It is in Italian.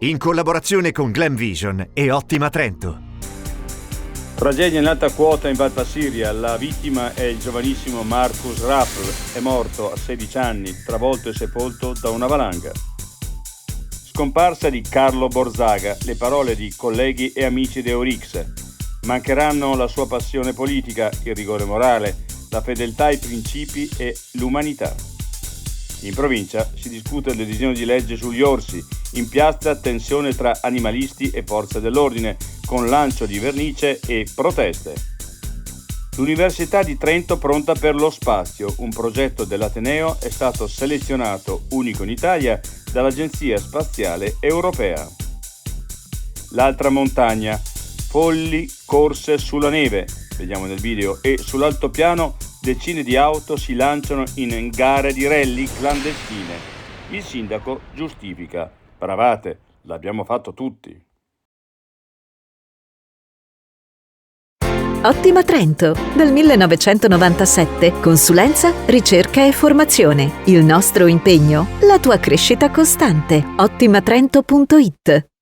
in collaborazione con Glam Vision e Ottima Trento. Tragedia in alta quota in Val Siria. La vittima è il giovanissimo Marcus Raffl, è morto a 16 anni, travolto e sepolto da una valanga. Scomparsa di Carlo Borzaga, le parole di colleghi e amici di Eurix. Mancheranno la sua passione politica, il rigore morale, la fedeltà ai principi e l'umanità. In provincia si discute del disegno di legge sugli orsi, in piazza tensione tra animalisti e forze dell'ordine, con lancio di vernice e proteste. L'Università di Trento pronta per lo spazio, un progetto dell'Ateneo è stato selezionato, unico in Italia, dall'Agenzia Spaziale Europea. L'altra montagna, folli corse sulla neve, vediamo nel video, e sull'altopiano decine di auto si lanciano in gare di rally clandestine. Il sindaco giustifica: bravate, l'abbiamo fatto tutti. Ottima Trento, dal 1997, consulenza, ricerca e formazione. Il nostro impegno, la tua crescita costante. Ottimatrento.it